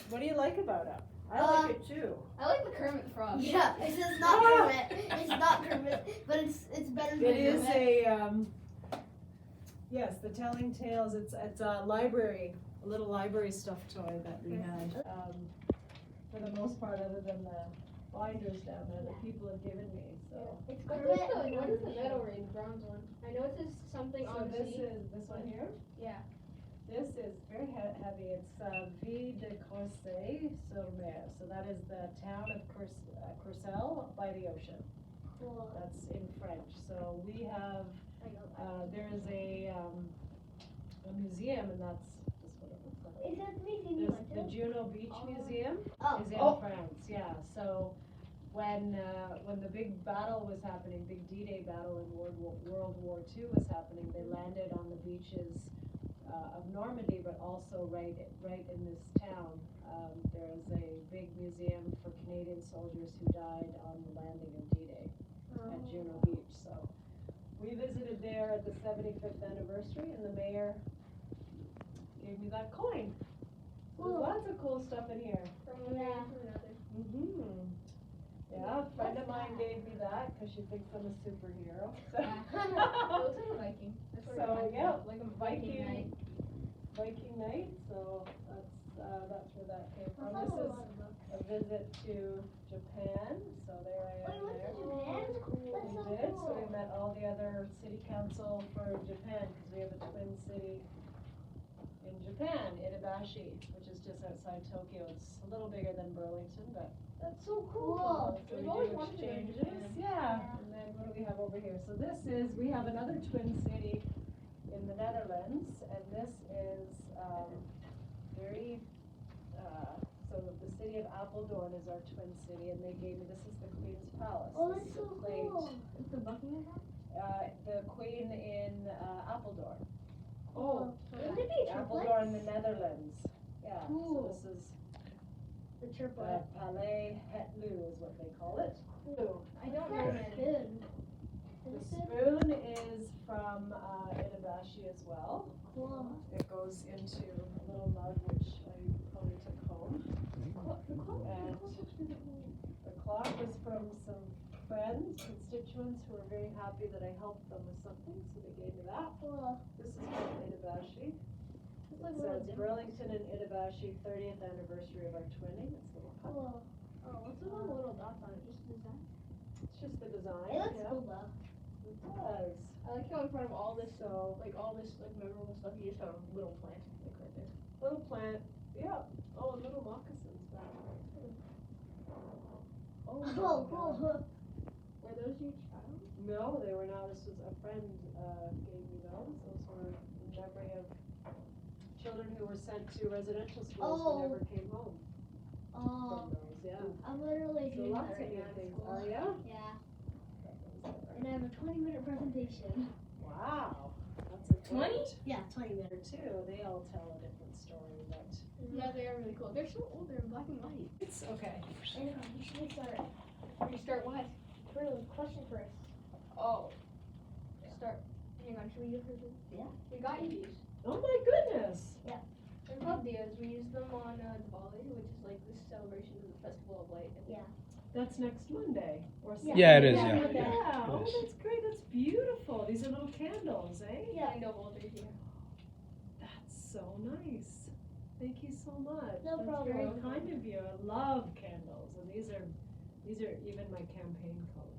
What do you like about it? I like it too. I like the Kermit frog. Yeah, it's not Kermit. It's not Kermit, but it's better than It is Kermit. Yes, the Telling Tales. It's a library, a little library stuffed toy that we had. For the most part, other than the binders down there that people have given me. So. It's What Kermit. is the metal ring, bronze one? I know it says something So on the this seat. is this one here. Yeah. This is very heavy. It's Ville de Courcelles-sur-Mer. So that is the town of Courcelles by the ocean. Cool. That's in French. So we have, there is a museum, and that's what it looks like. Is that the museum you went The to? Juno Beach Museum is in France. Yeah. So when the big battle was happening, big D-Day battle in World War II was happening, they landed on the beaches of Normandy, but also right in this town. There is a big museum for Canadian soldiers who died on the landing of D-Day at Juno Beach. So we visited there at the 75th anniversary, and the mayor gave me that coin. So there's lots of cool stuff in here. From one day to another. Yeah, a friend of mine gave me that because she thinks I'm a superhero. So, It looks like a Viking. That's what So, it reminds me yeah, of, like a Viking night. Viking night. So that's where that came from. This is a visit to Japan. So there I am there. Japan? That's We so did. So cool. we met all the other city council for Japan because we have a twin city in Japan, Itabashi, which is just outside Tokyo. It's a little bigger than Burlington, but That's so cool. so we We've always do wanted to go to exchanges. Japan. Yeah. And then what do we have over here? So we have another twin city in the Netherlands, and this is so the city of Apeldoorn is our twin city, and they gave me, this is the Queen's Palace. Oh, This that's is a so plate. cool. Is the Buckingham hat? The Queen in Apeldoorn. Oh, wouldn't it be a Apeldoorn, the triplet? Netherlands. Yeah. Cool. So this is The the triplet. Palais Het-Loo is what they call it. I don't know, man. Good. The Is it spoon is from Itabashi as well. cool? It goes into a little mug which I probably took home. And the clock was from some friends, constituents who were very happy that I helped them with something, so they gave me that. Cool. This is from Itabashi. It's like It a little says dimple. Burlington and Itabashi 30th anniversary of our twinning. It's a little cup. Cool. Oh, what's the one little dots on it? Just design? It's just the design. It looks yeah. cool though. It does. I like how in front of all this, like memorable stuff, you just have a little plant, like right there. Little plant. Yeah. Oh, and little moccasins back there. Oh, Oh, my cool. God. Were those your child? No, they were not. This was a friend gave me those. Those were in memory of children who were sent to residential schools Oh. who never came home Oh, from those. Yeah. I'm literally So doing lots that of right good now in things. school. Oh yeah. Yeah, and I have a 20-minute presentation. Wow. That's a 20? great- Yeah, 20 There minutes. too. They all tell a different story, but Yeah, they are really cool. They're so old, they're in black and white. it's okay. And you should start. You start what? Question first. Oh. Start. Hang on, should we use this? Yeah. We got you these. Oh my goodness. They're called Dias. We use them on Diwali, which is like this celebration of the Festival of Light. Yeah. That's next Monday or Yeah, it is, Yeah. yeah. Yeah. Oh, It is. that's great. That's beautiful. These are little candles, eh? Yeah, I know holders here. That's so nice. Thank you so much. No That's problem. very kind of you. I love candles, and these are even my campaign color.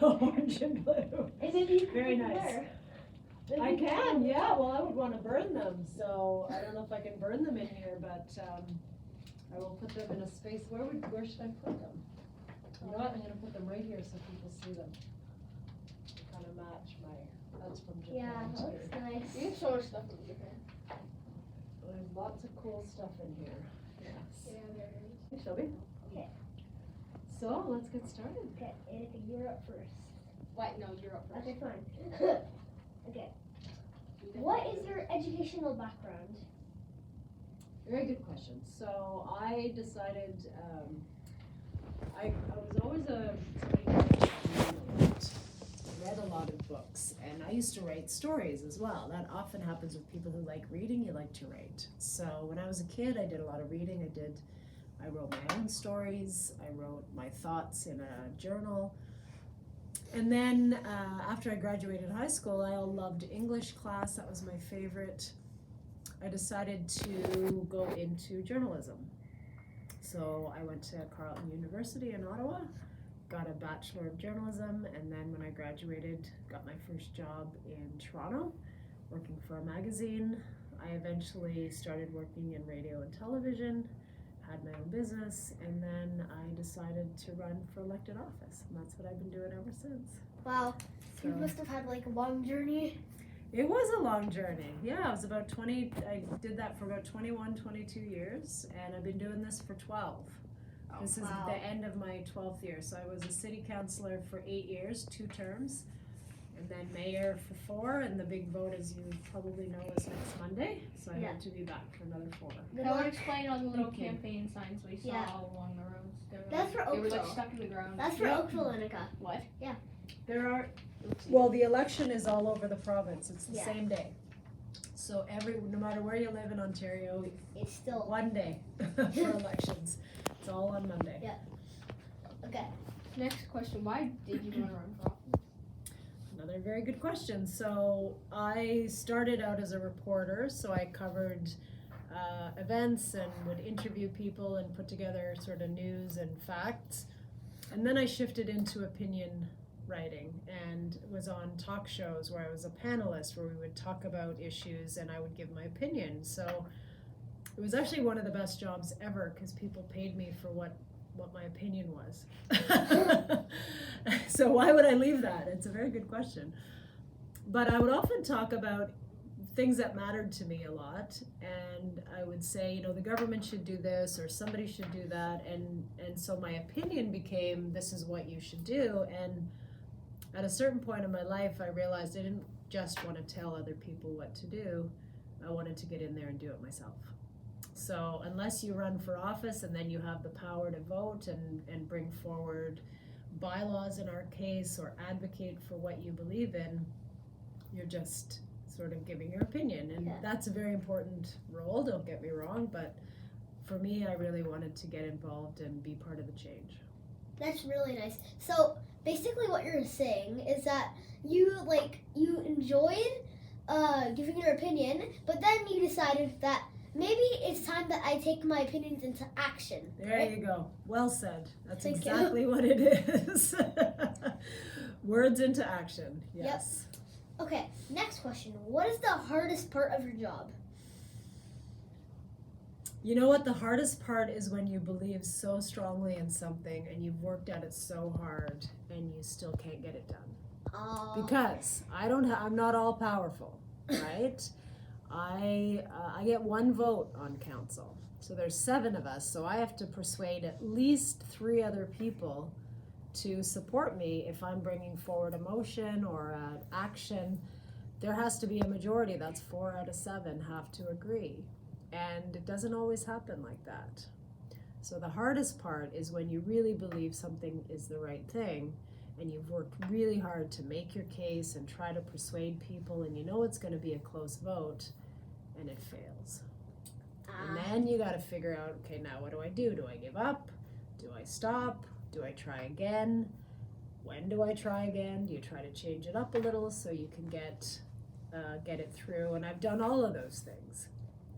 Orange and blue. And maybe you can Very put them nice. there. I Maybe you can, put them yeah. there. Well, I would want to burn them, so I don't know if I can burn them in here, but I will put them in a space. Where should I put them? You know what? I'm gonna put them right here so people see them. To kind of match my. That's from Yeah, Japan that looks too. nice. We have so much stuff in Japan. There's lots of cool stuff in here. Yes. Yeah, there is. Hey, Shelby. Okay. So let's get started. Okay, you're up first. Wait, no, you're up first. Okay, fine. Okay. What is your educational background? Very good question. So I decided, I was always a read a lot of books, and I used to write stories as well. That often happens with people who like reading, you like to write. So when I was a kid, I did a lot of reading. I wrote my own stories, I wrote my thoughts in a journal. And then after I graduated high school, I loved English class, that was my favorite. I decided to go into journalism. So I went to Carleton University in Ottawa, got a Bachelor of Journalism, and then when I graduated, got my first job in Toronto, working for a magazine. I eventually started working in radio and television, had my own business, and then I decided to run for elected office, and that's what I've been doing ever since. Wow, So, you must have had like a long journey. it was a long journey. Yeah, it was about 20, I did that for about 21, 22 years, and I've been doing this for 12. This is wow. the end of my 12th year. So I was a city councillor for 8 years, 2 terms, and then mayor for 4, and the big vote, as you probably know, is next Monday, so I Yeah. hope to be back for another 4. Good That would luck. explain all the little Thank you. campaign signs we saw Yeah. all along the roads. That's for They were like Oakville. stuck in the ground. That's for Yep. Oakville, Annika. What? There are, well, the election is all over the province. It's the Yeah. same day. So no matter where you live in Ontario, It's still one day for elections. It's all on Monday. Yeah. okay. Next question: why did you want to run for office? Another very good question. So I started out as a reporter, so I covered events and would interview people and put together sort of news and facts. And then I shifted into opinion writing and was on talk shows where I was a panelist, where we would talk about issues and I would give my opinion. So it was actually one of the best jobs ever because people paid me for what my opinion was. So why would I leave that? It's a very good question. But I would often talk about things that mattered to me a lot, and I would say, the government should do this or somebody should do that, and so my opinion became, this is what you should do. And at a certain point in my life, I realized I didn't just want to tell other people what to do, I wanted to get in there and do it myself. So unless you run for office and then you have the power to vote and bring forward bylaws in our case or advocate for what you believe in, you're just sort of giving your opinion. And Yeah. that's a very important role, don't get me wrong, but for me, I really wanted to get involved and be part of the change. That's really nice. So basically what you're saying is that you enjoyed giving your opinion, but then you decided that maybe it's time that I take my opinions into action. There right? you go. Well said. That's Thank you. exactly what it is. Words into action. Yes. Okay, next question. What is the hardest part of your job? You know what? The hardest part is when you believe so strongly in something and you've worked at it so hard and you still can't get it done. Because I'm not all powerful, right? I get 1 vote on council. So there's 7 of us, so I have to persuade at least 3 other people to support me if I'm bringing forward a motion or an action. There has to be a majority. That's 4 out of 7 have to agree. And it doesn't always happen like that. So the hardest part is when you really believe something is the right thing and you've worked really hard to make your case and try to persuade people and you know it's going to be a close vote and it fails. And then you got to figure out, okay, now what do I do? Do I give up? Do I stop? Do I try again? When do I try again? Do you try to change it up a little so you can get it through? And I've done all of those things.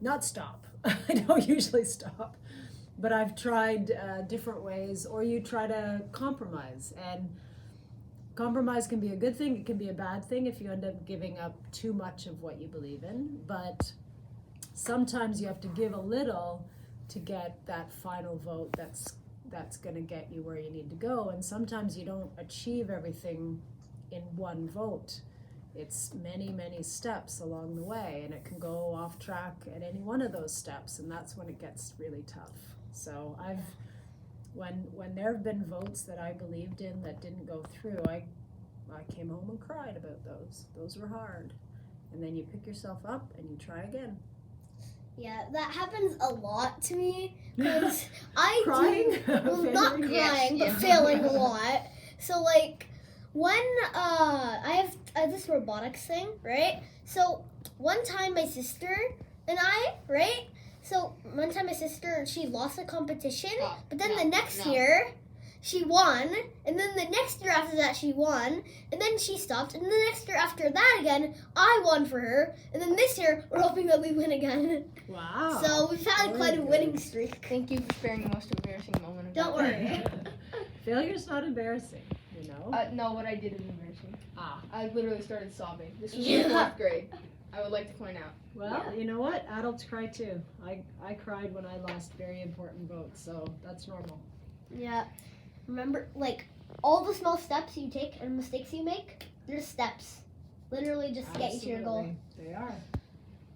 Not stop. I don't usually stop. But I've tried different ways, or you try to compromise. And compromise can be a good thing. It can be a bad thing if you end up giving up too much of what you believe in. But sometimes you have to give a little to get that final vote that's going to get you where you need to go. And sometimes you don't achieve everything in 1 vote. It's many, many steps along the way, and it can go off track at any one of those steps, and that's when it gets really tough. So when there have been votes that I believed in that didn't go through, I came home and cried about those. Those were hard. And then you pick yourself up and you try again. Yeah, that happens a lot to me because I Crying? do, well, not Failing? crying, Yes, but yeah. failing a lot. So like when I have this robotics thing, right? So one time my sister and I, right? So one time my sister, she lost a competition, but then the next year she won, and then the next year after that she won, and then she stopped, and the next year after that again, I won for her, and then this year we're hoping that we win again. Wow. So we've had quite a winning streak. Thank you for sparing the most embarrassing moment. Don't worry. Failure's not embarrassing, you know? No, what I did is embarrassing. Ah. I literally started sobbing. This was Yeah. in 4th grade. I would like to point out. Well, you know what? Adults cry too. I cried when I lost very important votes, so that's normal. Yeah. Remember, like, all the small steps you take and mistakes you make, they're steps. Literally just to get you to your goal. Absolutely. They are.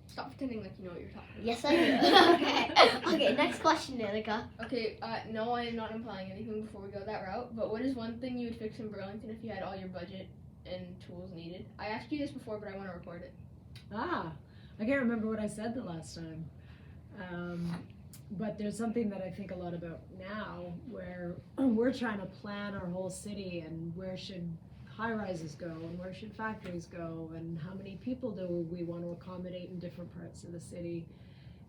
Stop pretending like you know what you're talking about. Yes, I do. Okay, next question, Danica. Okay, no, I am not implying anything before we go that route, but what is one thing you would fix in Burlington if you had all your budget and tools needed? I asked you this before, but I want to record it. Ah, I can't remember what I said the last time. But there's something that I think a lot about now where we're trying to plan our whole city and where should high rises go and where should factories go and how many people do we want to accommodate in different parts of the city.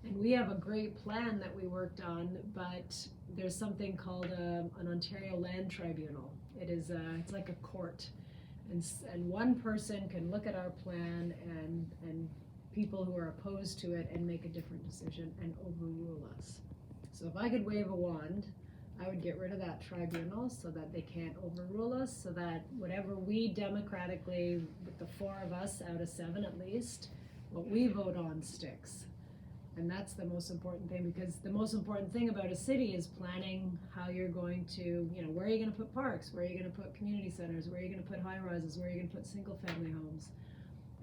And we have a great plan that we worked on, but there's something called an Ontario Land Tribunal. It's like a court. And one person can look at our plan and people who are opposed to it and make a different decision and overrule us. So if I could wave a wand, I would get rid of that tribunal so that they can't overrule us, so that whatever we democratically, with the 4 of us out of 7 at least, what we vote on sticks. And that's the most important thing, because the most important thing about a city is planning how you're going to, where are you going to put parks, where are you going to put community centers, where are you going to put high rises, where are you going to put single family homes.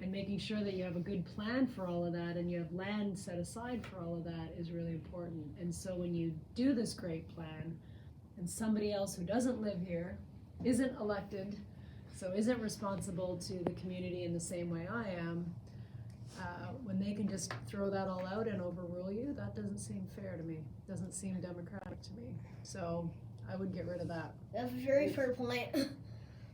And making sure that you have a good plan for all of that and you have land set aside for all of that is really important. And so when you do this great plan and somebody else who doesn't live here, isn't elected, so isn't responsible to the community in the same way I am, when they can just throw that all out and overrule you, that doesn't seem fair to me. Doesn't seem democratic to me. So I would get rid of that. That's a very fair point.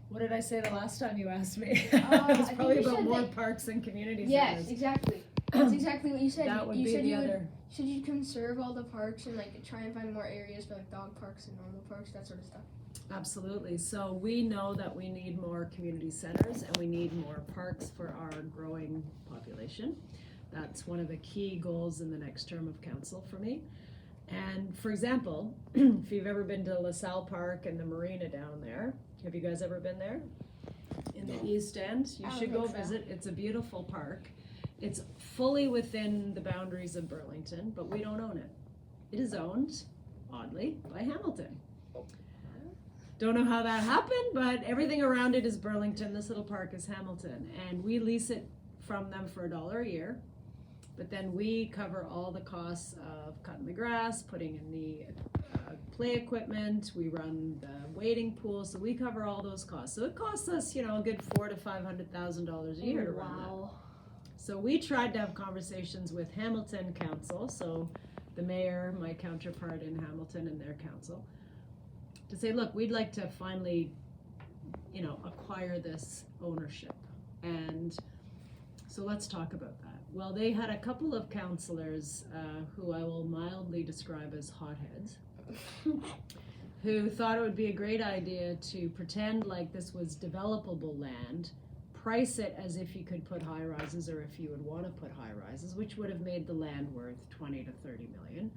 What did I say the last time you asked me? I It was think probably you about said more that- parks and community Yes, centers. exactly. That's exactly what you said. That would you be said the you would, other. should you conserve all the parks and like try and find more areas for like dog parks and normal parks, that sort of stuff. Absolutely. So we know that we need more community centers and we need more parks for our growing population. That's one of the key goals in the next term of council for me. And for example, if you've ever been to LaSalle Park and the marina down there, have you guys ever been there? In the East End, you should go visit. It's a beautiful park. It's fully within the boundaries of Burlington, but we don't own it. It is owned, oddly, by Hamilton. Don't know how that happened, but everything around it is Burlington. This little park is Hamilton, and we lease it from them for $1 a year. But then we cover all the costs of cutting the grass, putting in the play equipment. We run the wading pool, so we cover all those costs. So it costs us, a good $400,000 to $500,000 a year to run that. So we tried to have conversations with Hamilton Council, so the mayor, my counterpart in Hamilton, and their council, to say, look, we'd like to finally, acquire this ownership. And so let's talk about that. Well, they had a couple of councillors who I will mildly describe as hotheads, who thought it would be a great idea to pretend like this was developable land, price it as if you could put high rises or if you would want to put high rises, which would have made the land worth 20 to 30 million,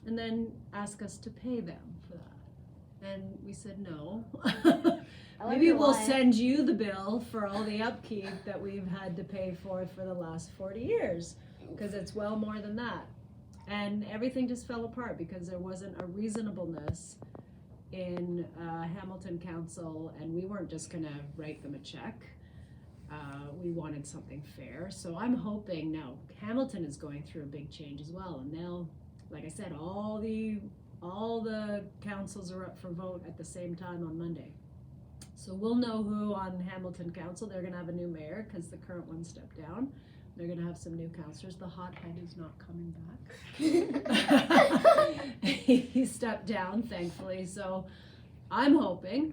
and then ask us to pay them for that. And we said no. Maybe we'll send you the bill for all the upkeep that we've had to pay for the last 40 years, because it's well more than that. And everything just fell apart because there wasn't a reasonableness in Hamilton Council, and we weren't just going to write them a check. We wanted something fair. So I'm hoping now Hamilton is going through a big change as well, and they'll, like I said, all the councils are up for vote at the same time on Monday. So we'll know who on Hamilton Council. They're going to have a new mayor because the current one stepped down. They're going to have some new councillors. The hothead is not coming back. He stepped down, thankfully. So I'm hoping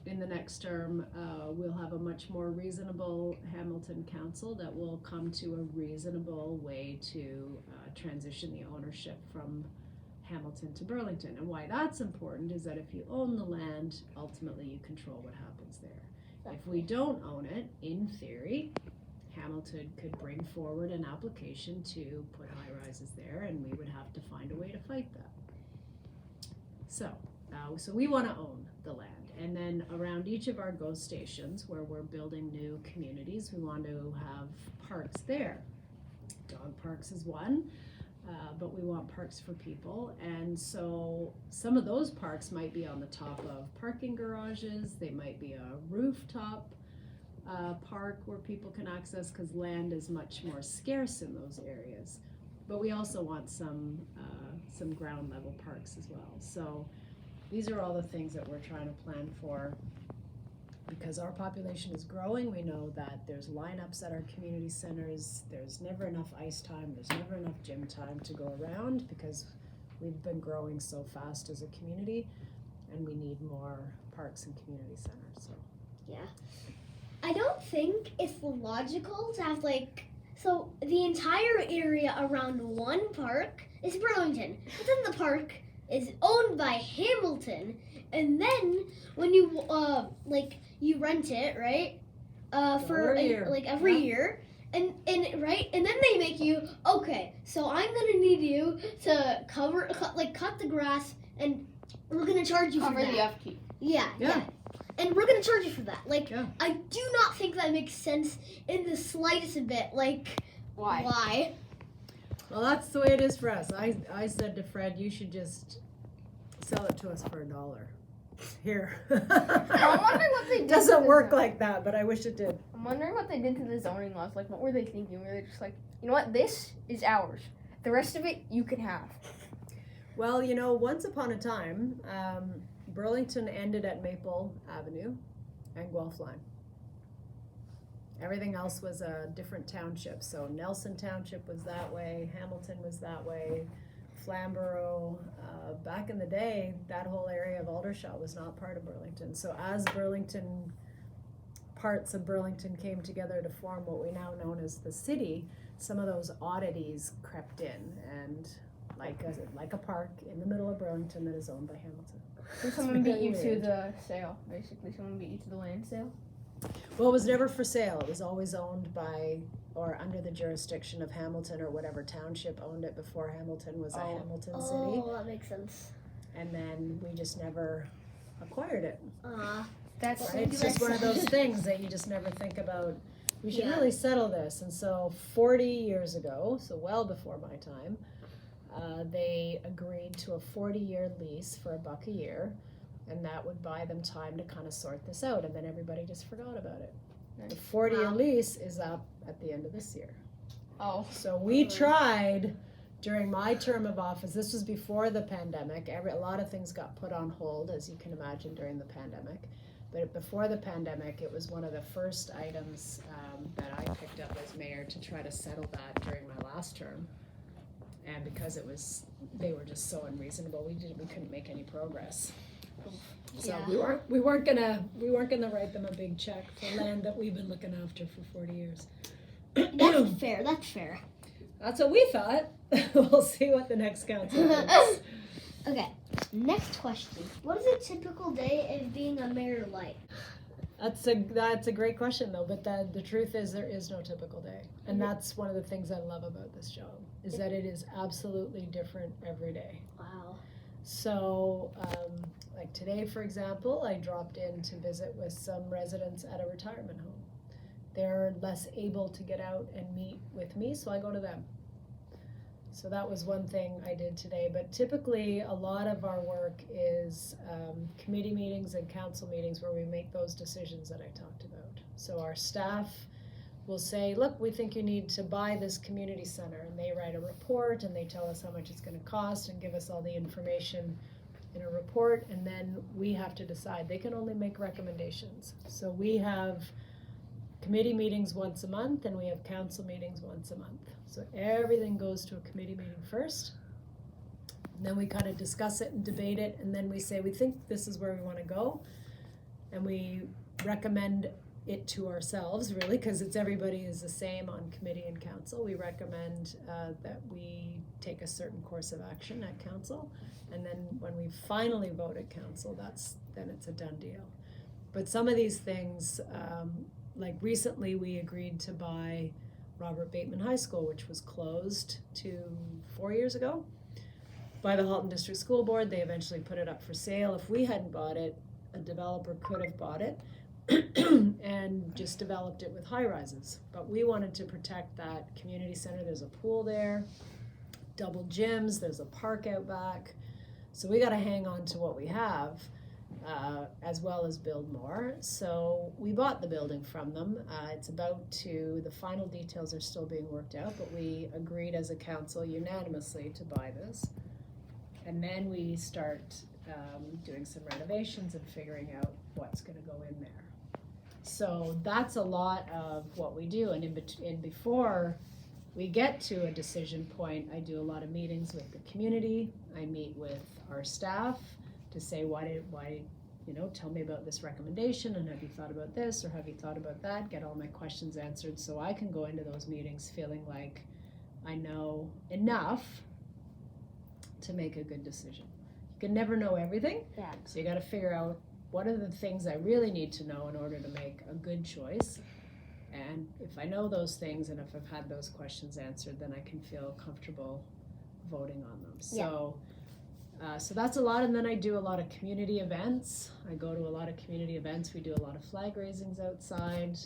in the next term, we'll have a much more reasonable Hamilton Council that will come to a reasonable way to transition the ownership from Hamilton to Burlington. And why that's important is that if you own the land, ultimately you control what happens there. Exactly. If we don't own it, in theory, Hamilton could bring forward an application to put high rises there, and we would have to find a way to fight that. So we want to own the land. And then around each of our GO stations where we're building new communities, we want to have parks there. Dog parks is one. But we want parks for people, and so some of those parks might be on the top of parking garages. They might be a rooftop park where people can access, because land is much more scarce in those areas. But we also want some ground level parks as well. So these are all the things that we're trying to plan for. Because our population is growing, we know that there's lineups at our community centers, there's never enough ice time, there's never enough gym time to go around, because we've been growing so fast as a community, and we need more parks and community centers. So yeah, I don't think it's logical to have so the entire area around one park is Burlington, but then the park is owned by Hamilton, and then when you you rent it, right? For every year, and right, and then they make you, okay, so I'm gonna need you to cut the grass, and we're gonna charge you for that. Cover the upkeep. Yeah. And we're gonna charge you for that. I do not think that makes sense in the slightest bit. Why? Well, that's the way it is for us. I said to Fred, you should just sell it to us for $1. Here. I'm wondering what they did. Doesn't work like that, but I wish it did. I'm wondering what they did to the zoning laws. What were they thinking? Were they just you know what? This is ours. The rest of it you can have. Well, once upon a time, Burlington ended at Maple Avenue and Guelph Line. Everything else was a different township. So Nelson Township was that way, Hamilton was that way, Flamborough. Back in the day, that whole area of Aldershot was not part of Burlington. So as parts of Burlington came together to form what we now know as the city, some of those oddities crept in, and like a park in the middle of Burlington that is owned by Hamilton. So someone beat you to the sale, basically. Someone beat you to the land sale? Well, it was never for sale. It was always owned by or under the jurisdiction of Hamilton, or whatever township owned it before Hamilton was a Hamilton city. Oh, that makes sense. And then we just never acquired it. That's right? It's just one of those things that you just never think about. We should really settle this. And so 40 years ago, so well before my time, they agreed to a 40-year lease for $1 a year, and that would buy them time to kind of sort this out, and then everybody just forgot about it. The 40-year lease is up at the end of this year. Oh. So we tried during my term of office. This was before the pandemic. A lot of things got put on hold, as you can imagine, during the pandemic. But before the pandemic, it was one of the first items that I picked up as mayor to try to settle that during my last term. And because they were just so unreasonable, we couldn't make any progress. So we weren't gonna write them a big check for land that we've been looking after for 40 years. That's fair. That's what we thought. We'll see what the next council thinks. Okay, next question. What is a typical day of being a mayor like? That's a great question, though, but the truth is there is no typical day. And that's one of the things I love about this job, is that it is absolutely different every day. Wow. So, like today, for example, I dropped in to visit with some residents at a retirement home. They're less able to get out and meet with me, so I go to them. So that was one thing I did today, but typically a lot of our work is committee meetings and council meetings where we make those decisions that I talked about. So our staff will say, look, we think you need to buy this community center, and they write a report and they tell us how much it's going to cost and give us all the information in a report, and then we have to decide. They can only make recommendations. So we have committee meetings once a month, and we have council meetings once a month. So everything goes to a committee meeting first, and then we kind of discuss it and debate it, and then we say we think this is where we want to go. and we recommend it to ourselves, really, because everybody is the same on committee and council. We recommend that we take a certain course of action at council, and then when we finally vote at council, then it's a done deal. But some of these things, like recently we agreed to buy Robert Bateman High School, which was closed 4 years ago by the Halton District School Board. They eventually put it up for sale. If we hadn't bought it, a developer could have bought it and just developed it with high rises. But we wanted to protect that community center. There's a pool there, double gyms, there's a park out back. So we gotta hang on to what we have, as well as build more. So we bought the building from them. The final details are still being worked out, but we agreed as a council unanimously to buy this. And then we start doing some renovations and figuring out what's gonna go in there. So that's a lot of what we do, and before we get to a decision point, I do a lot of meetings with the community. I meet with our staff to say, tell me about this recommendation, and have you thought about this, or have you thought about that? Get all my questions answered so I can go into those meetings feeling like I know enough to make a good decision. You can never know everything, so you gotta figure out what are the things I really need to know in order to make a good choice. And if I know those things and if I've had those questions answered, then I can feel comfortable voting on them. So that's a lot, and then I do a lot of community events. I go to a lot of community events. We do a lot of flag raisings outside.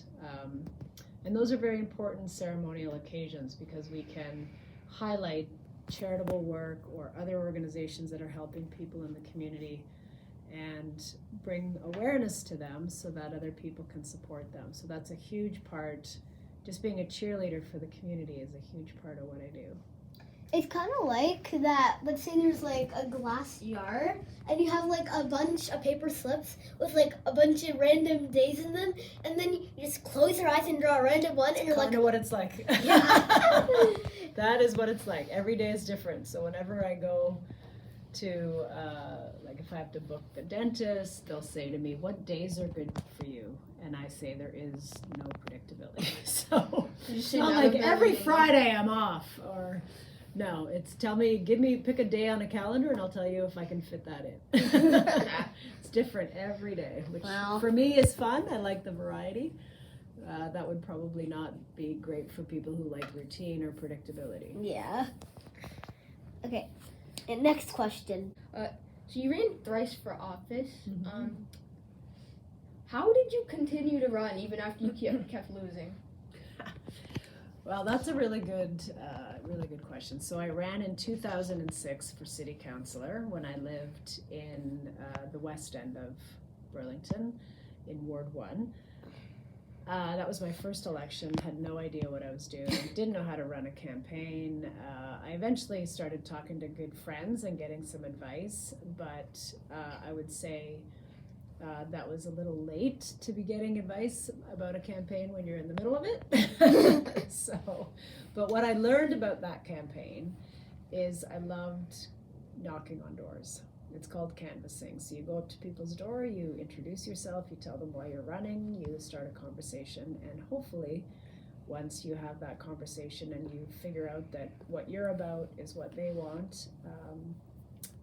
And those are very important ceremonial occasions because we can highlight charitable work or other organizations that are helping people in the community and bring awareness to them so that other people can support them. So that's a huge part. Just being a cheerleader for the community is a huge part of what I do. It's kind of like that, let's say there's like a glass jar and you have like a bunch of paper slips with like a bunch of random days in them, and then you just close your eyes and draw a random one and you're like... I know what it's like. Yeah. That is what it's like. Every day is different. So whenever I go to, like if I have to book the dentist, they'll say to me, what days are good for you? And I say there is no predictability. So it's not like every Friday I'm off, or no, it's pick a day on a calendar and I'll tell you if I can fit that in. It's different every day, which for me is fun. I like the variety. That would probably not be great for people who like routine or predictability. Yeah. Okay. And next question. So you ran thrice for office. Mm-hmm. How did you continue to run even after you kept losing? Well, that's a really good question. So I ran in 2006 for city councilor when I lived in the west end of Burlington in Ward 1. That was my first election, had no idea what I was doing, didn't know how to run a campaign. I eventually started talking to good friends and getting some advice, but I would say that was a little late to be getting advice about a campaign when you're in the middle of it. But what I learned about that campaign is I loved knocking on doors. It's called canvassing. So you go up to people's door, you introduce yourself, you tell them why you're running, you start a conversation, and hopefully once you have that conversation and you figure out that what you're about is what they want,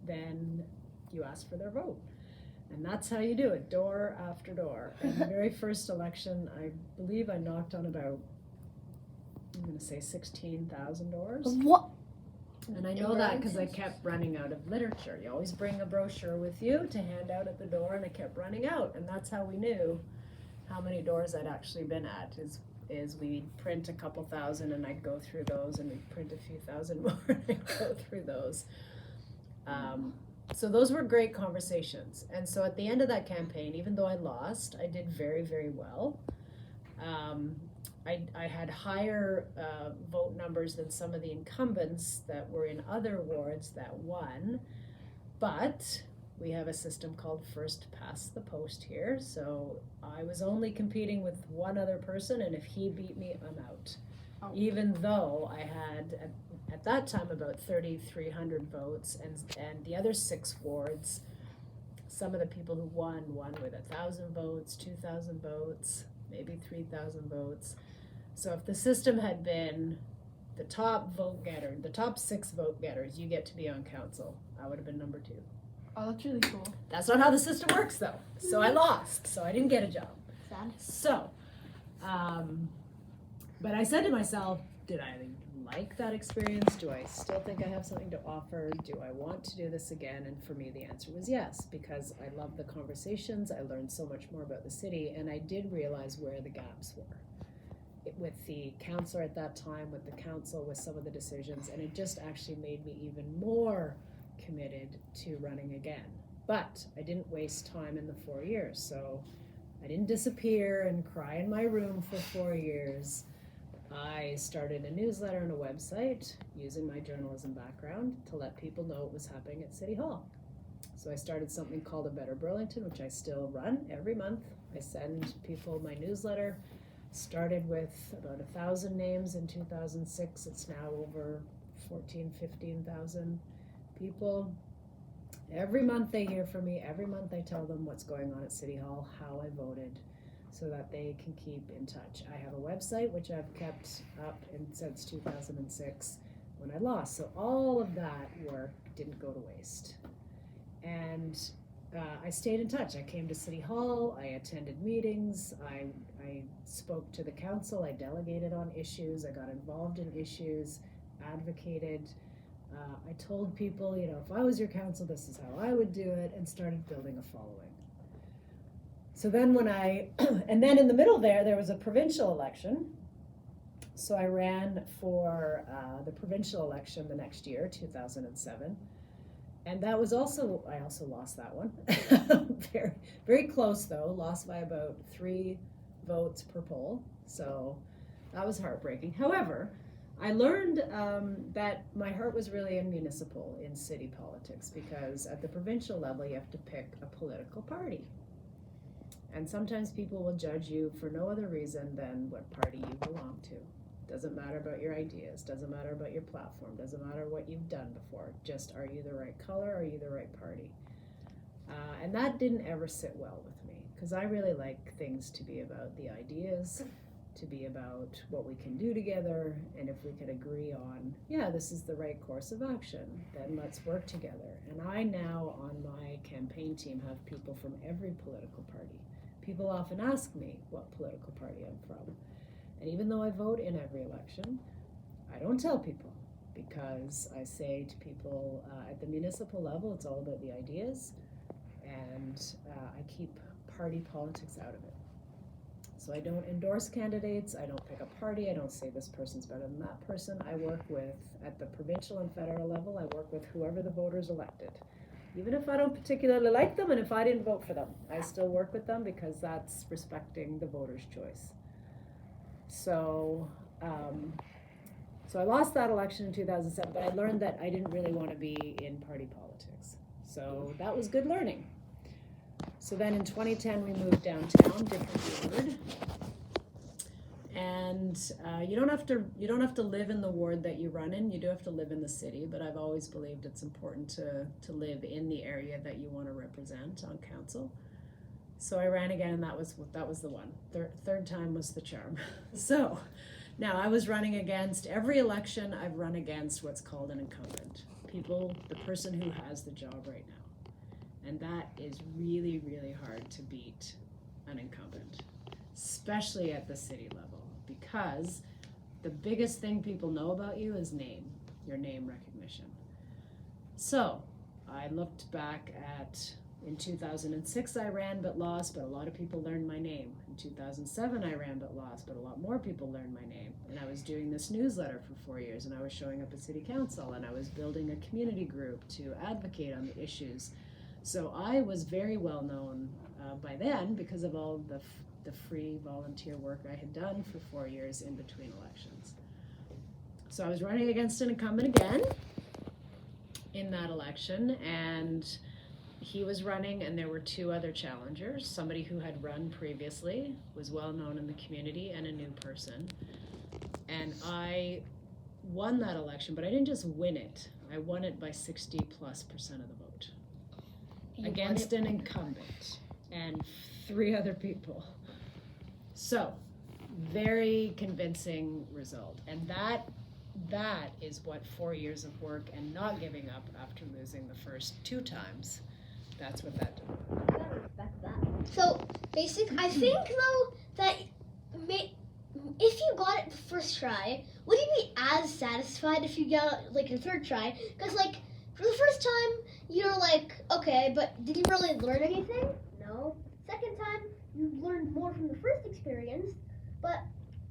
then you ask for their vote. And that's how you do it, door after door. And the very first election, I believe I knocked on about, I'm going to say 16,000 doors. What? And I know that because I kept running out of literature. You always bring a brochure with you to hand out at the door, and I kept running out. And that's how we knew how many doors I'd actually been at, is we'd print a couple thousand and I'd go through those, and we'd print a few thousand more and I'd go through those. So those were great conversations. And so at the end of that campaign, even though I lost, I did very, very well. I had higher vote numbers than some of the incumbents that were in other wards that won, but we have a system called first past the post here, so I was only competing with one other person, and if he beat me, I'm out. Oh. Even though I had, at that time, about 3,300 votes, and the other 6 wards, some of the people who won with 1,000 votes, 2,000 votes, maybe 3,000 votes. So if the system had been the top vote getter, the top 6 vote getters, you get to be on council, I would have been number 2. Oh, that's really cool. That's not how the system works though. So I lost, so I didn't get a job. Sad. So, but I said to myself, did I like that experience? Do I still think I have something to offer? Do I want to do this again? And for me, the answer was yes, because I love the conversations. I learned so much more about the city, and I did realize where the gaps were. With the councilor at that time, with the council, with some of the decisions, and it just actually made me even more committed to running again. But I didn't waste time in the 4 years, so I didn't disappear and cry in my room for 4 years. I started a newsletter and a website using my journalism background to let people know what was happening at City Hall. So I started something called A Better Burlington, which I still run every month. I send people my newsletter. Started with about 1,000 names in 2006. It's now over 15,000 people. Every month they hear from me. Every month I tell them what's going on at City Hall, how I voted, so that they can keep in touch. I have a website which I've kept up since 2006 when I lost. So all of that work didn't go to waste. And I stayed in touch. I came to City Hall, I attended meetings, I spoke to the council, I delegated on issues, I got involved in issues, advocated. I told people, if I was your council, this is how I would do it, and started building a following. So then and then in the middle there was a provincial election. So I ran for the provincial election the next year, 2007. And that was I also lost that one. Very, very close though, lost by about 3 votes per poll. So that was heartbreaking. However, I learned that my heart was really in city politics, because at the provincial level you have to pick a political party. And sometimes people will judge you for no other reason than what party you belong to. Doesn't matter about your ideas, doesn't matter about your platform, doesn't matter what you've done before. Just, are you the right color, are you the right party? And that didn't ever sit well with me, because I really like things to be about the ideas, to be about what we can do together, and if we could agree on, this is the right course of action, then let's work together. And I now on my campaign team have people from every political party. People often ask me what political party I'm from. And even though I vote in every election, I don't tell people, because I say to people at the municipal level, it's all about the ideas, and I keep party politics out of it. So I don't endorse candidates, I don't pick a party, I don't say this person's better than that person. I work with, at the provincial and federal level, I work with whoever the voters elected. Even if I don't particularly like them, and if I didn't vote for them, I still work with them, because that's respecting the voter's choice. So, so I lost that election in 2007, but I learned that I didn't really want to be in party politics. So that was good learning. So then in 2010 we moved downtown, different ward. And you don't have to live in the ward that you run in. You do have to live in the city, but I've always believed it's important to live in the area that you want to represent on council. So I ran again, and that was the one. Third time was the charm. So now I was running against, every election I've run against what's called an incumbent. The person who has the job right now. And that is really, really hard to beat an incumbent, especially at the city level, because the biggest thing people know about you is your name recognition. So I looked back at, in 2006 I ran but lost, but a lot of people learned my name. In 2007 I ran but lost, but a lot more people learned my name. And I was doing this newsletter for 4 years, and I was showing up at city council, and I was building a community group to advocate on the issues. So I was very well known by then, because of all the free volunteer work I had done for 4 years in between elections. So I was running against an incumbent again in that election, and he was running, and there were 2 other challengers, somebody who had run previously, was well known in the community, and a new person. And I won that election, but I didn't just win it. I won it by 60+% of the vote. against an incumbent and 3 other people. So, very convincing result. And that is what 4 years of work and not giving up after losing the first 2 times, that's what that did. Gotta respect that. So, I think though that if you got it the first try, would you be as satisfied if you got like your 3rd try? Because like for the first time, you're like, okay, but did you really learn anything? No. Second time, you learned more from the first experience, but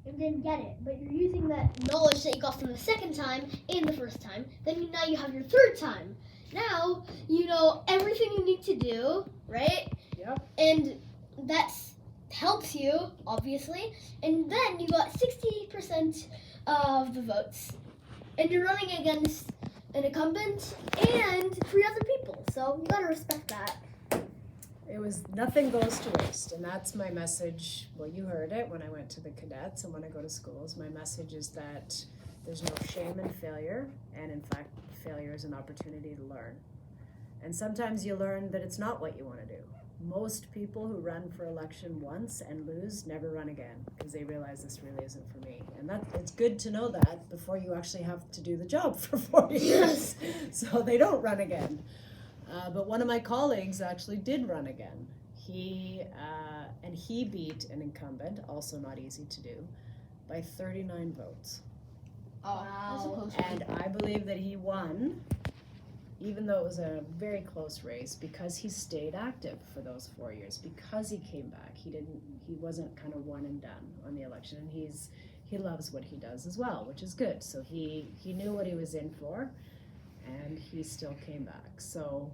you didn't get it. But you're using that knowledge that you got from the second time and the first time. Then now you have your 3rd time. Now you know everything you need to do, right? Yep. And that helps you, obviously. And then you got 60% of the votes. And you're running against an incumbent and 3 other people. So you gotta respect that. It was nothing goes to waste, and that's my message. Well, you heard it when I went to the cadets and when I go to schools. My message is that there's no shame in failure, and in fact, failure is an opportunity to learn. And sometimes you learn that it's not what you want to do. Most people who run for election once and lose never run again because they realize this really isn't for me. And it's good to know that before you actually have to do the job for 4 years. So they don't run again. But one of my colleagues actually did run again. He beat an incumbent, also not easy to do, by 39 votes. Oh, that's a close one. And I believe that he won, even though it was a very close race, because he stayed active for those 4 years, because he came back. He wasn't kind of one and done on the election, and he loves what he does as well, which is good. So he knew what he was in for, and he still came back. So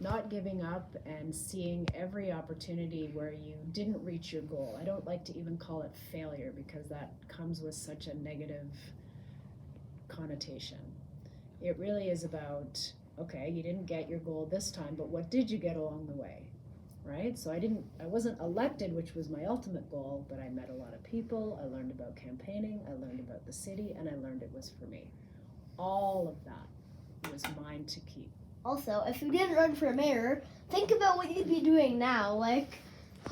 not giving up and seeing every opportunity where you didn't reach your goal. I don't like to even call it failure because that comes with such a negative connotation. It really is about, okay, you didn't get your goal this time, but what did you get along the way, right? So I wasn't elected, which was my ultimate goal, but I met a lot of people, I learned about campaigning, I learned about the city, and I learned it was for me. All of that was mine to keep. Also, if you didn't run for mayor, think about what you'd be doing now. Like,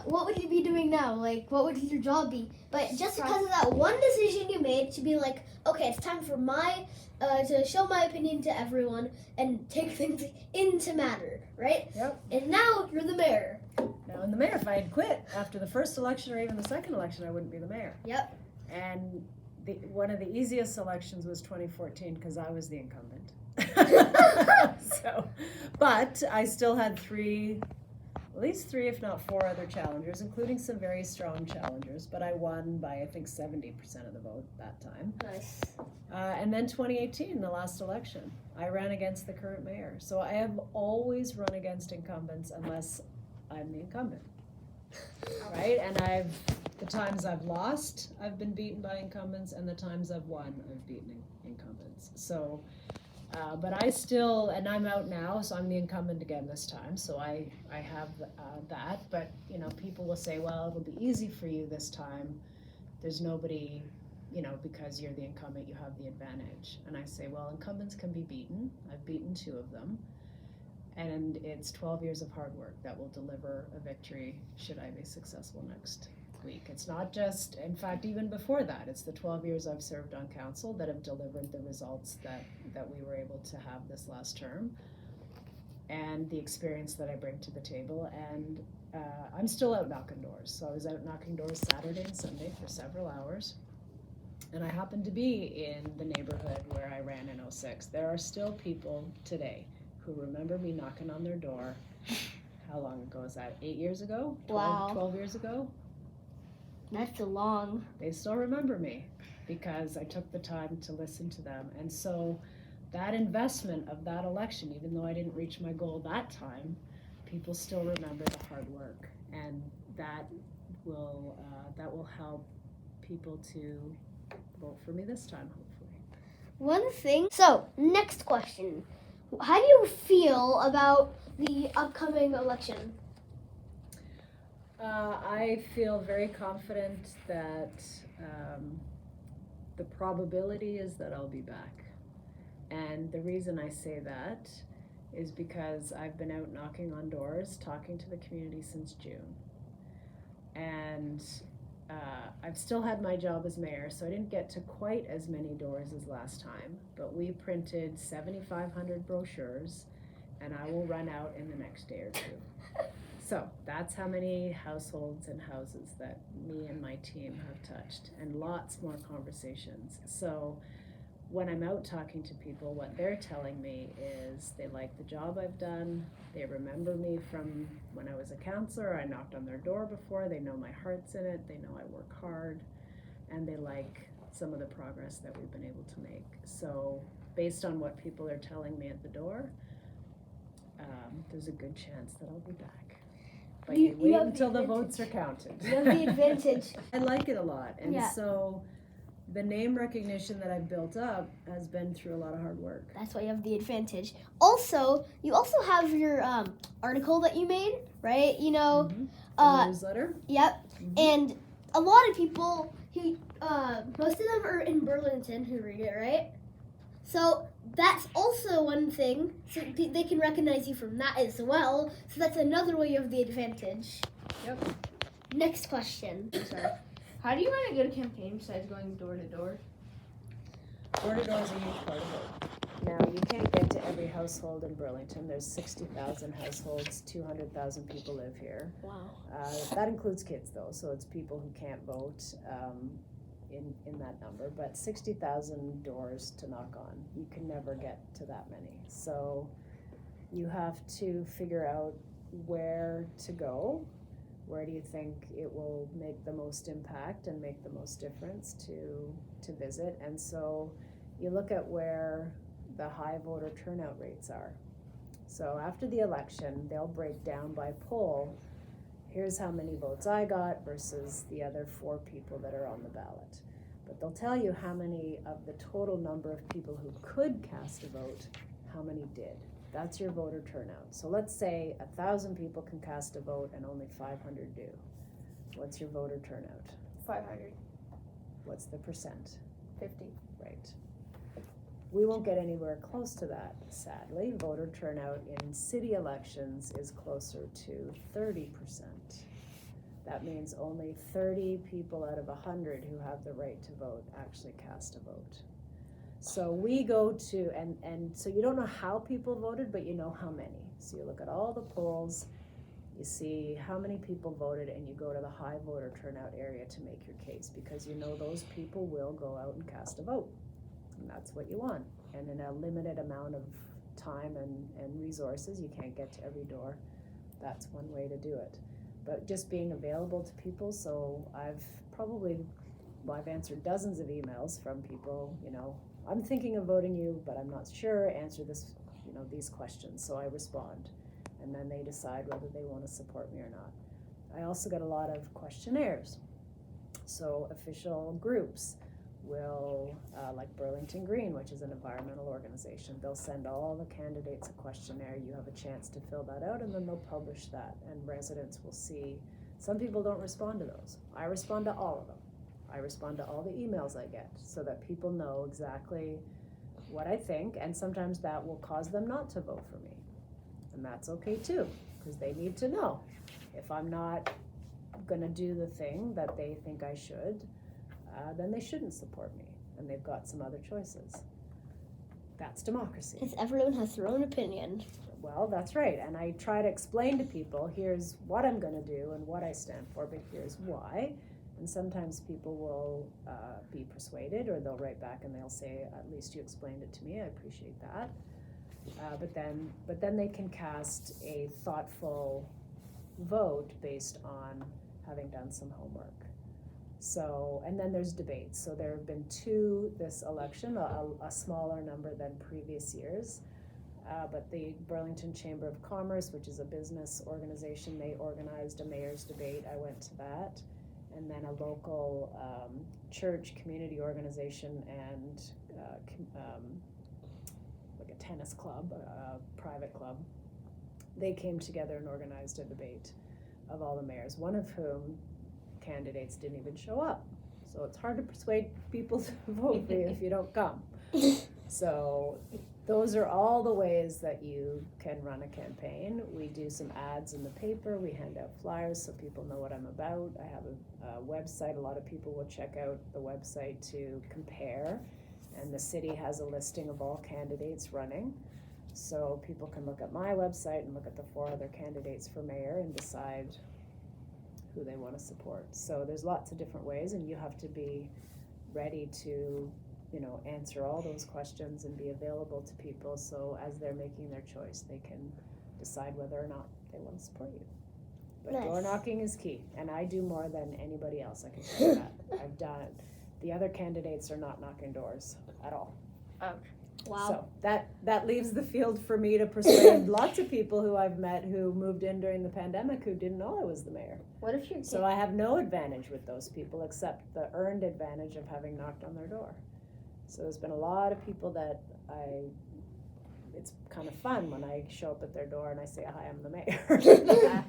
what would you be doing now? Like, what would your job be? But just because of that one decision you made to be like, okay, it's time for to show my opinion to everyone and take things into matter, right? Yep. And now you're the mayor. Now, in the mayor, if I had quit after the first election or even the second election, I wouldn't be the mayor. Yep. And one of the easiest elections was 2014 because I was the incumbent. But I still had at least three, if not 4 other challengers, including some very strong challengers, but I won by, I think, 70% of the vote that time. Nice. And then 2018, the last election, I ran against the current mayor. So I have always run against incumbents unless I'm the incumbent, right? And the times I've lost, I've been beaten by incumbents, and the times I've won, I've beaten incumbents. So, but I still, and I'm out now, so I'm the incumbent again this time, so I have that, but, people will say, well, it'll be easy for you this time. There's nobody, because you're the incumbent, you have the advantage. And I say, well, incumbents can be beaten. I've beaten 2 of them. And it's 12 years of hard work that will deliver a victory should I be successful next week. It's not just, in fact, even before that, it's the 12 years I've served on council that have delivered the results that we were able to have this last term, and the experience that I bring to the table. And I'm still out knocking doors. So I was out knocking doors Saturday and Sunday for several hours. And I happened to be in the neighborhood where I ran in 2006. There are still people today who remember me knocking on their door. How long ago is that? 8 years ago? 12 years ago? That's a long. They still remember me because I took the time to listen to them. And so that investment of that election, even though I didn't reach my goal that time, people still remember the hard work. And that will help people to vote for me this time, hopefully. One thing. So, next question. How do you feel about the upcoming election? I feel very confident that the probability is that I'll be back. And the reason I say that is because I've been out knocking on doors, talking to the community since June. And I've still had my job as mayor, so I didn't get to quite as many doors as last time, but we printed 7,500 brochures, and I will run out in the next day or two. So that's how many households and houses that me and my team have touched, and lots more conversations. So when I'm out talking to people, what they're telling me is they like the job I've done. They remember me from when I was a counselor. I knocked on their door before. They know my heart's in it. They know I work hard, and they like some of the progress that we've been able to make. So based on what people are telling me at the door, there's a good chance that I'll be back. But you wait until the votes are counted. You have the advantage. I like it a lot, and Yeah. so the name recognition that I've built up has been through a lot of hard work. That's why you have the advantage. Also, you also have your article that you made, right? You know, The newsletter. Yep. Mhm. And a lot of people who, most of them are in Burlington who read it, right? So that's also one thing. So they can recognize you from that as well. So that's another way you have the advantage. Yep. Next question. Sorry. How do you run a good campaign besides going door to door? Door to door is a huge part of it. Now, you can't get to every household in Burlington. There's 60,000 households, 200,000 people live here. Wow. That includes kids, though, so it's people who can't vote in that number. But 60,000 doors to knock on. You can never get to that many. So you have to figure out where to go. Where do you think it will make the most impact and make the most difference to visit? And so you look at where the high voter turnout rates are. So after the election, they'll break down by poll, here's how many votes I got versus the other 4 people that are on the ballot. But they'll tell you how many of the total number of people who could cast a vote, how many did. That's your voter turnout. So let's say 1,000 people can cast a vote and only 500 do. What's your voter turnout? 500. What's the percent? 50. Right. We won't get anywhere close to that, sadly. Voter turnout in city elections is closer to 30%. That means only 30 people out of 100 who have the right to vote actually cast a vote. So we go to, and so you don't know how people voted, but you know how many. So you look at all the polls, you see how many people voted, and you go to the high voter turnout area to make your case, because you know those people will go out and cast a vote. And that's what you want. And in a limited amount of time and resources, you can't get to every door. That's one way to do it. But just being available to people, so I've answered dozens of emails from people, I'm thinking of voting you, but I'm not sure, answer this, these questions. So I respond, and then they decide whether they want to support me or not. I also get a lot of questionnaires. So official groups will, like Burlington Green, which is an environmental organization, they'll send all the candidates a questionnaire. You have a chance to fill that out, and then they'll publish that, and residents will see. Some people don't respond to those. I respond to all of them. I respond to all the emails I get so that people know exactly what I think, and sometimes that will cause them not to vote for me. And that's okay too, because they need to know. If I'm not gonna do the thing that they think I should, then they shouldn't support me, and they've got some other choices. That's democracy. Because everyone has their own opinion. Well, that's right, and I try to explain to people, here's what I'm gonna do and what I stand for, but here's why. And sometimes people will be persuaded, or they'll write back and they'll say, at least you explained it to me, I appreciate that. But then they can cast a thoughtful vote based on having done some homework. So, and then there's debates. So there have been 2 this election, a smaller number than previous years. But the Burlington Chamber of Commerce, which is a business organization, they organized a mayor's debate. I went to that. And then a local church community organization and like a tennis club, a private club, they came together and organized a debate of all the mayors, one of whom candidates didn't even show up. So it's hard to persuade people to vote for you if you don't come. So those are all the ways that you can run a campaign. We do some ads in the paper, we hand out flyers so people know what I'm about. I have a website, a lot of people will check out the website to compare, and the city has a listing of all candidates running. So people can look at my website and look at the 4 other candidates for mayor and decide who they want to support. So there's lots of different ways, and you have to be ready to, answer all those questions and be available to people, so as they're making their choice, they can decide whether or not they want to support you. But Nice. door knocking is key, and I do more than anybody else, I can tell you that. I've done it. The other candidates are not knocking doors at all. Wow. So that leaves the field for me to persuade lots of people who I've met who moved in during the pandemic who didn't know I was the mayor. What if you're So I have no advantage with those people except the earned advantage of having knocked on their door. So there's been a lot of people that it's kind of fun when I show up at their door and I say, hi, I'm the mayor.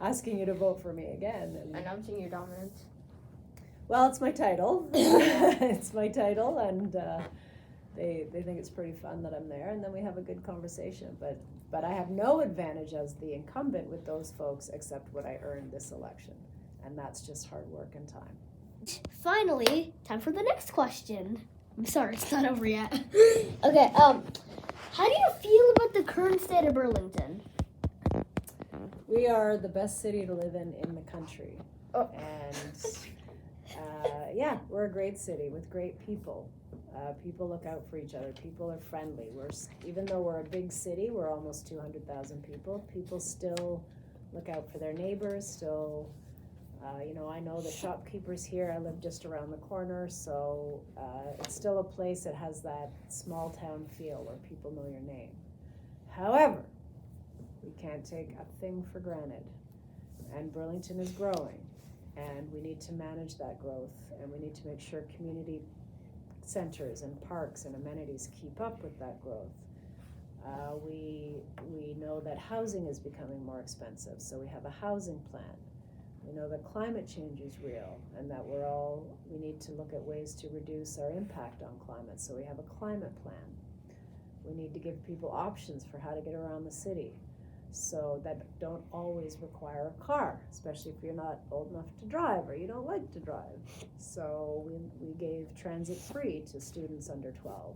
Asking you to vote for me again. And, announcing your dominance? well, it's my title. It's my title, and they think it's pretty fun that I'm there, and then we have a good conversation. But I have no advantage as the incumbent with those folks except what I earned this election, and that's just hard work and time. Finally, time for the next question. I'm sorry, it's not over yet. Okay, how do you feel about the current state of Burlington? We are the best city to live in the country. Oh. And yeah, we're a great city with great people. People look out for each other. People are friendly. Even though we're a big city, we're almost 200,000 people. People still look out for their neighbors. Still, I know the shopkeepers here. I live just around the corner, so it's still a place that has that small town feel where people know your name. However, we can't take a thing for granted, and Burlington is growing, and we need to manage that growth, and we need to make sure community centers and parks and amenities keep up with that growth. We know that housing is becoming more expensive, so we have a housing plan. We know that climate change is real, and that we need to look at ways to reduce our impact on climate, so we have a climate plan. We need to give people options for how to get around the city, so that don't always require a car, especially if you're not old enough to drive or you don't like to drive. So we gave transit free to students under 12.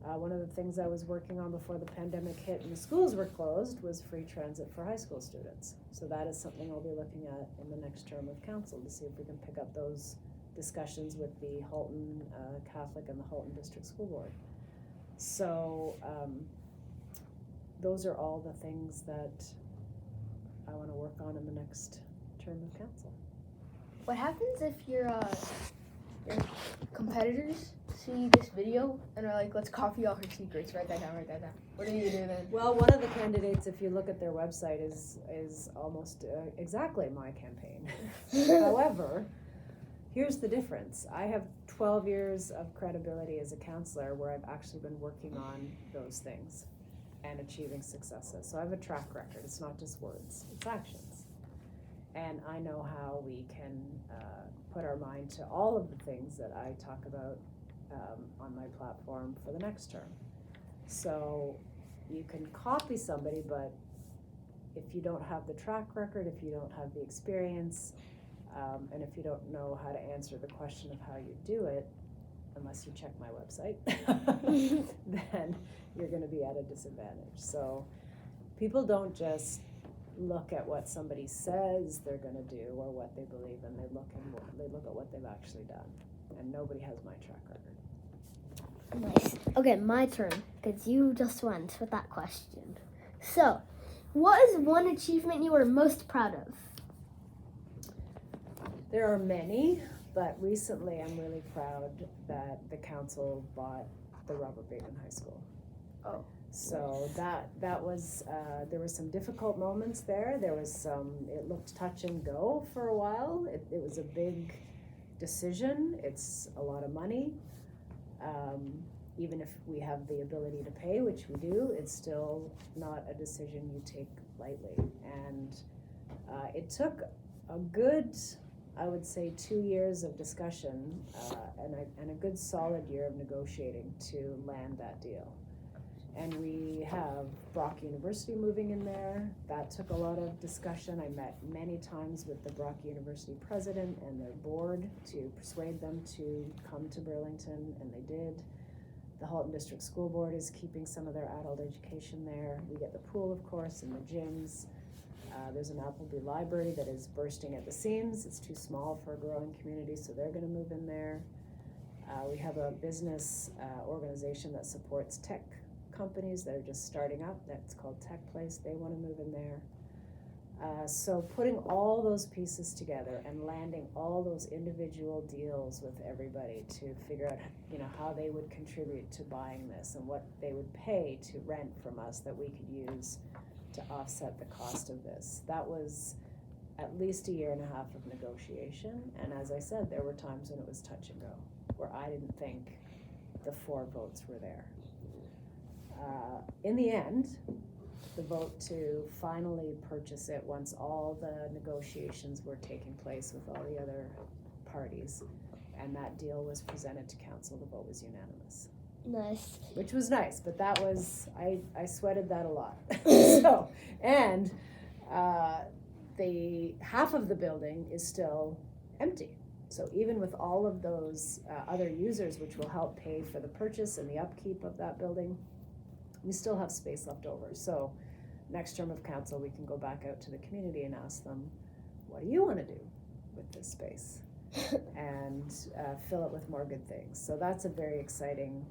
One of the things I was working on before the pandemic hit and the schools were closed was free transit for high school students. So that is something I'll be looking at in the next term of council to see if we can pick up those discussions with the Halton Catholic and the Halton District School Board. So those are all the things that I want to work on in the next term of council. What happens if your competitors see this video and are like, let's copy all her secrets, write that down. What do you do then? Well, one of the candidates, if you look at their website, is almost exactly my campaign. However, here's the difference. I have 12 years of credibility as a counselor where I've actually been working on those things and achieving successes. So I have a track record. It's not just words, it's actions. And I know how we can put our mind to all of the things that I talk about on my platform for the next term. So you can copy somebody, but if you don't have the track record, if you don't have the experience, and if you don't know how to answer the question of how you do it, unless you check my website, then you're going to be at a disadvantage. So people don't just look at what somebody says they're going to do or what they believe, and they look at what they've actually done. And nobody has my track record. Nice. Okay, my turn, because you just went with that question. So, what is one achievement you are most proud of? There are many, but recently I'm really proud that the council bought the Robert Bateman High School. Oh. So that was, there were some difficult moments there. There was it looked touch and go for a while. It was a big decision. It's a lot of money. Even if we have the ability to pay, which we do, it's still not a decision you take lightly. And it took a good, I would say, 2 years of discussion and a good solid year of negotiating to land that deal. And we have Brock University moving in there. That took a lot of discussion. I met many times with the Brock University president and their board to persuade them to come to Burlington, and they did. The Halton District School Board is keeping some of their adult education there. We get the pool, of course, and the gyms. There's an Appleby Library that is bursting at the seams. It's too small for a growing community, so they're gonna move in there. We have a business organization that supports tech companies that are just starting up. That's called Tech Place. They want to move in there. So putting all those pieces together and landing all those individual deals with everybody to figure out, you know, how they would contribute to buying this and what they would pay to rent from us that we could use to offset the cost of this. That was at least a year and a half of negotiation. And as I said, there were times when it was touch and go, where I didn't think the 4 votes were there. In the end, the vote to finally purchase it once all the negotiations were taking place with all the other parties and that deal was presented to council, the vote was unanimous. Nice. Which was nice, but that was, I sweated that a lot. So, and the half of the building is still empty. So even with all of those other users, which will help pay for the purchase and the upkeep of that building, we still have space left over. So next term of council, we can go back out to the community and ask them, what do you want to do with this space? And fill it with more good things. So that's a very exciting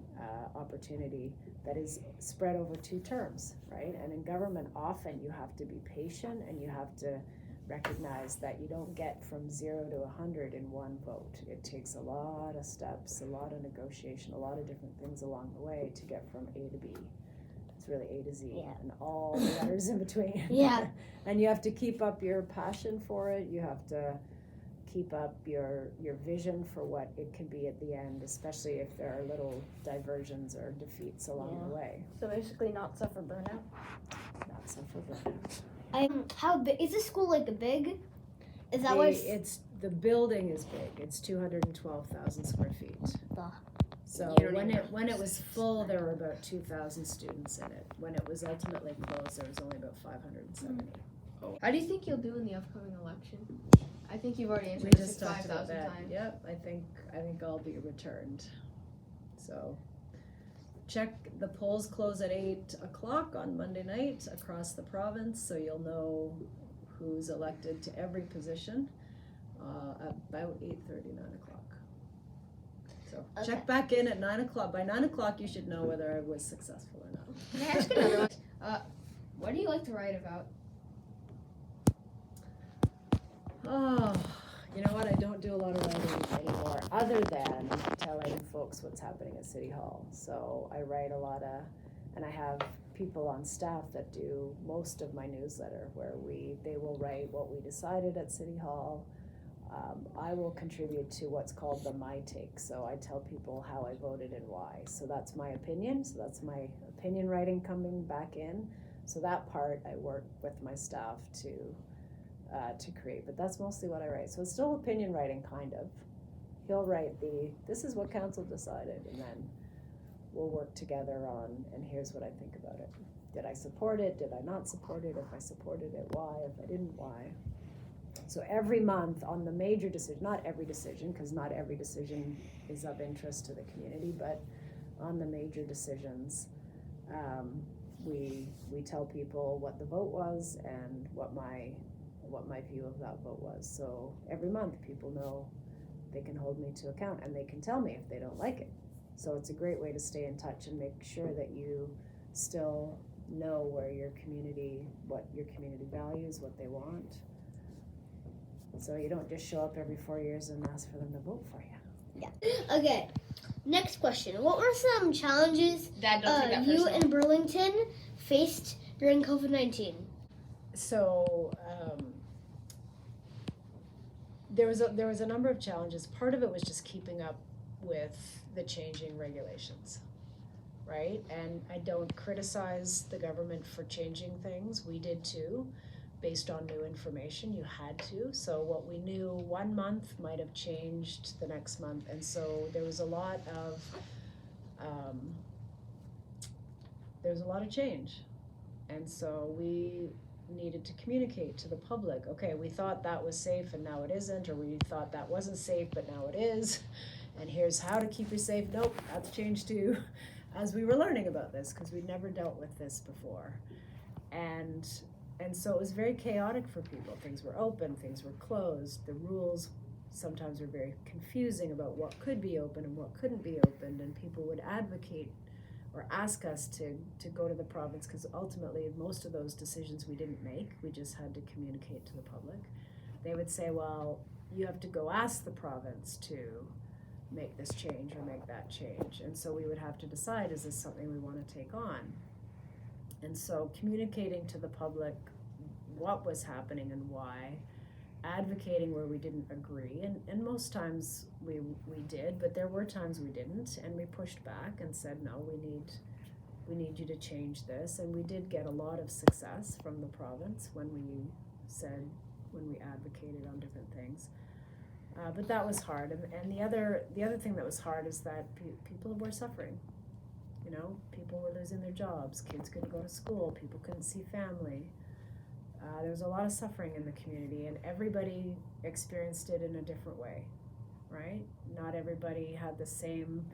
opportunity that is spread over 2 terms, right? And in government, often you have to be patient and you have to recognize that you don't get from 0 to 100 in one vote. It takes a lot of steps, a lot of negotiation, a lot of different things along the way to get from A to B. It's really A to Z, yeah, and all the letters in between. Yeah. And you have to keep up your passion for it. You have to keep up your vision for what it can be at the end, especially if there are little diversions or defeats along the way. So basically not suffer burnout? Not suffer burnout. How big is this school? Like big? Is that what? The building is big. It's 212,000 square feet. So when it was full, there were about 2,000 students in it. When it was ultimately closed, there was only about 570. How do you think you'll do in the upcoming election? I think you've already We answered just this talked about 5,000 that. times. Yep, I think I'll be returned. So check, the polls close at 8 o'clock on Monday night across the province, so you'll know who's elected to every position about 8:30, 9 o'clock. So check back in at 9 o'clock. By 9 o'clock, you should know whether I was successful or not. Can I ask another one? What do you like to write about? Oh, you know what? I don't do a lot of writing anymore, other than telling folks what's happening at City Hall. So I write a lot of, and I have people on staff that do most of my newsletter, where they will write what we decided at City Hall. I will contribute to what's called the My Take. So I tell people how I voted and why. So that's my opinion. So that's my opinion writing coming back in. So that part I work with my staff to create, but that's mostly what I write. So it's still opinion writing, kind of. He'll write this is what council decided, and then we'll work together on, and here's what I think about it. Did I support it? Did I not support it? If I supported it, why? If I didn't, why? So every month on the major decision, not every decision, because not every decision is of interest to the community, but on the major decisions, we tell people what the vote was and what my view of that vote was. So every month people know they can hold me to account, and they can tell me if they don't like it. So it's a great way to stay in touch and make sure that you still know where your community, what your community values, what they want. So you don't just show up every 4 years and ask for them to vote for you. Yeah. Okay. Next question. What were some challenges Dad, don't take that you personal. and Burlington faced during COVID-19? So there was a number of challenges. Part of it was just keeping up with the changing regulations, right? And I don't criticize the government for changing things. We did too, based on new information. You had to. So what we knew 1 month might have changed the next month, and so there was a lot of there's a lot of change. And so we needed to communicate to the public, okay, we thought that was safe and now it isn't, or we thought that wasn't safe but now it is, and here's how to keep you safe. Nope, that's changed too, as we were learning about this, because we'd never dealt with this before. And so it was very chaotic for people. Things were open, things were closed, the rules sometimes were very confusing about what could be open and what couldn't be opened, and people would advocate or ask us to go to the province, because ultimately most of those decisions we didn't make, we just had to communicate to the public. They would say, well, you have to go ask the province to make this change or make that change. And so we would have to decide, is this something we want to take on? And so communicating to the public what was happening and why, advocating where we didn't agree, and most times we did, but there were times we didn't, and we pushed back and said, no, we need you to change this. And we did get a lot of success from the province when we advocated on different things, but that was hard. And the other thing that was hard is that people were suffering. You know, people were losing their jobs, kids couldn't go to school, people couldn't see family. There was a lot of suffering in the community, and everybody experienced it in a different way, right? Not everybody had the same,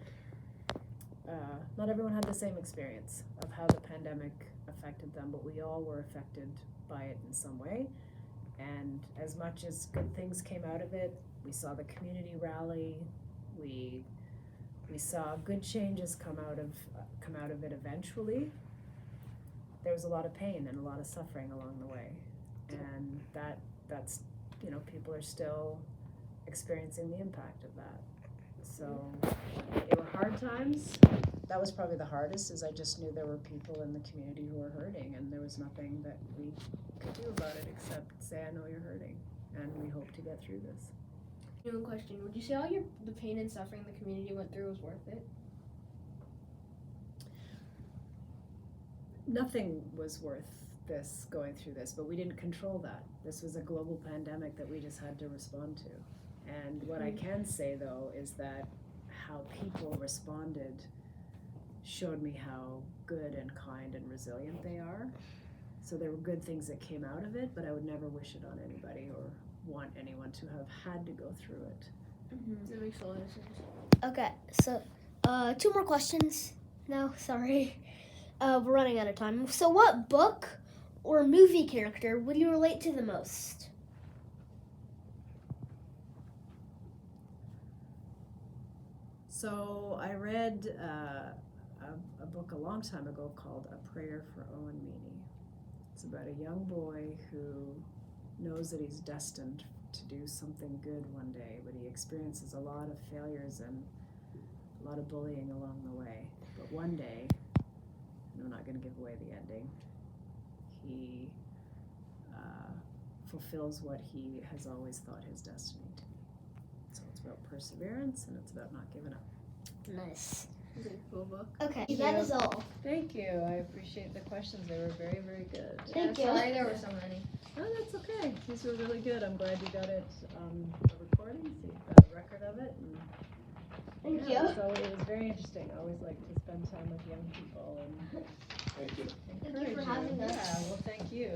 not everyone had the same experience of how the pandemic affected them, but we all were affected by it in some way. And as much as good things came out of it, we saw the community rally, we saw good changes come out of it eventually. There was a lot of pain and a lot of suffering along the way, and that's you know, people are still experiencing the impact of that. So they were hard times. That was probably the hardest, is I just knew there were people in the community who were hurting, and there was nothing that we could do about it except say, I know you're hurting, and we hope to get through this. New question: would you say all the pain and suffering the community went through was worth it? Nothing was worth this, going through this, but we didn't control that. This was a global pandemic that we just had to respond to. And what I can say though is that how people responded showed me how good and kind and resilient they are. So there were good things that came out of it, but I would never wish it on anybody or want anyone to have had to go through it. That makes a lot of sense. Okay, so 2 more questions. No, sorry. We're running out of time. So what book or movie character would you relate to the most? So I read a book a long time ago called A Prayer for Owen Meany. It's about a young boy who knows that he's destined to do something good one day, but he experiences a lot of failures and a lot of bullying along the way. But one day, and I'm not going to give away the ending, he fulfills what he has always thought his destiny to be. So it's about perseverance, and it's about not giving up. Nice. It's a cool book. Okay, that is all. Thank you. I appreciate the questions. They were very, very good. Thank you. Sorry there were so many. Oh, that's okay. These were really good. I'm glad you got it a recording, so you've got a record of it. And Thank yeah, you. So it was very interesting. I always like to spend time with young people and Thank you. Thank you for having us. Yeah, well, thank you.